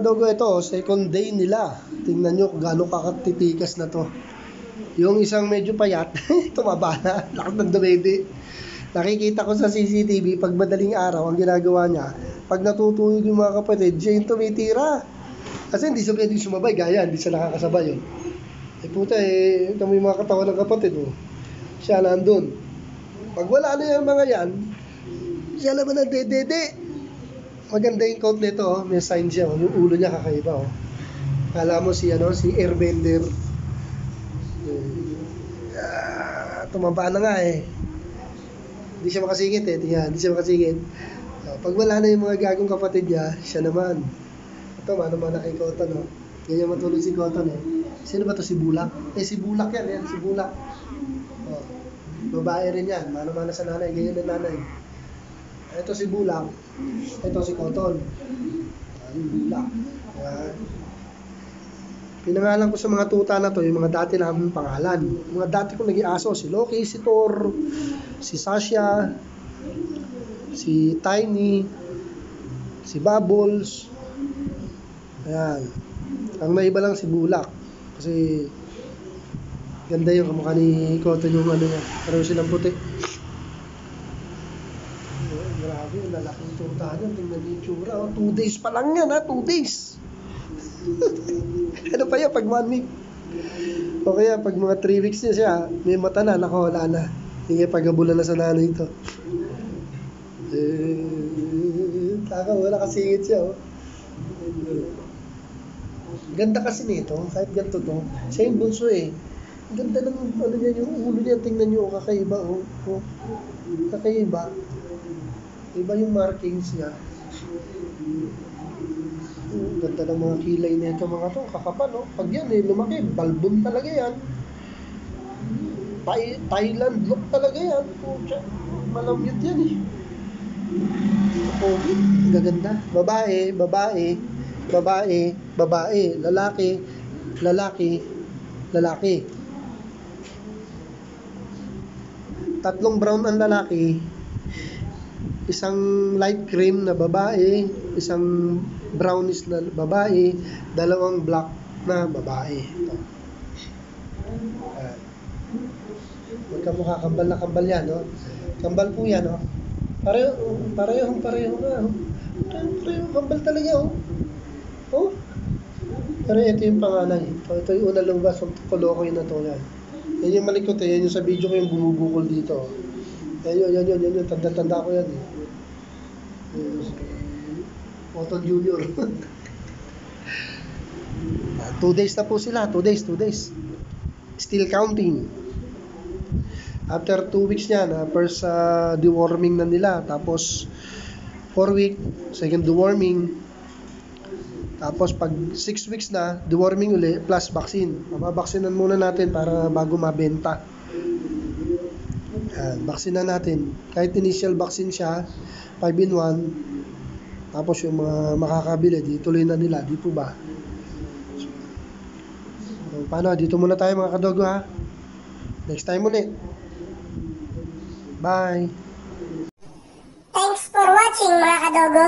kadogo, ito, second day nila. Tingnan nyo kung gaano kakatitikas na to. Yung isang medyo payat, tumaba na, lakas ng dumedi. Nakikita ko sa CCTV, pag madaling araw, ang ginagawa niya, pag natutulog yung mga kapatid, siya yung tumitira. Kasi hindi siya pwedeng sumabay, gaya, hindi siya nakakasabay yun. Puta ito mo yung mga katawan ng kapatid, oh. Siya nandun. Pag wala na yung mga yan, siya naman ang dedede. Maganda yung coat nito, oh. May sign siya, oh. Yung ulo niya kakaiba, oh. Kala mo si airbender. Tumaba na nga eh. Hindi siya makasingit eh. Tingnan, hindi siya makasingit. Pag wala na yung mga gagong kapatid niya, siya naman. Ito, mano-mano kay Cotton, oh. Ganyan matulog si Cotton eh. Sino ba to, si Bulak? Si Bulak yan, si Bulak. Oh. Babae rin yan, mano-mano sa nanay, ganyan ang nanay. Ito si Bulak, ito si Cotton. Yung Bulak. Pinangalan ko sa mga tuta na to, yung mga dati namin pangalan. Yung mga dati kong nag-iaso, si Loki, si Thor, si Sasha, si Tiny, si Bubbles. Ayan. Ang naiba lang si Bulak. Kasi ganda yung kamukha ni Cotton yung niya. Pareho silang puti. Grabe, lalaking tuta niya. Tingnan yung tsura. 2 days pa lang yan, 2 days. Ano pa yan pag 1 week? O kaya pag mga 3 weeks niya siya, may mata na, wala na. Hindi pagabulan na sa nanay ito. Taka, wala kasingit siya, oh. Ganda kasi nito, kahit ganito to. Siya yung bunso eh. Ganda ng niya, yung ulo niya, tingnan niyo, kakaiba, oh. Kakaiba. Iba yung markings niya. Ganda ng mga kilay nito mga to, kakapal, oh. Pag yan lumaki, balbon talaga yan. Thailand look talaga yan. Malamyot yan eh. Pogi, gaganda. Babae, lalaki. Tatlong brown ang lalaki. Isang light cream na babae, isang brownish na babae, dalawang black na babae. Ito. Magkamukha, kambal na kambal yan, no? Kambal po yan, no? Pareho nga, oh. Pareho, kambal talaga, oh. Oh? Pero ito yung panganay. Ito yung unang lumabas, kolokoy na to yan. Yan yung malikot eh, yan yung sa video ko yung bumubukol dito. Yan, tanda-tanda ko yan eh. Cotton Junior. 2 days na po sila, 2 days. Still counting. After 2 weeks niyan, first deworming na nila. Tapos 4 week, second deworming. Tapos pag 6 weeks na, deworming uli plus vaccine. Mababaksinan muna natin para bago mabenta. Vaccine na natin. Kahit initial vaccine siya, 5-in-1. Tapos yung mga makakabili, di tuloy na nila. Di po ba? So, paano? Dito muna tayo mga kadogo, ha? Next time ulit. Bye! Thanks for watching mga kadogo.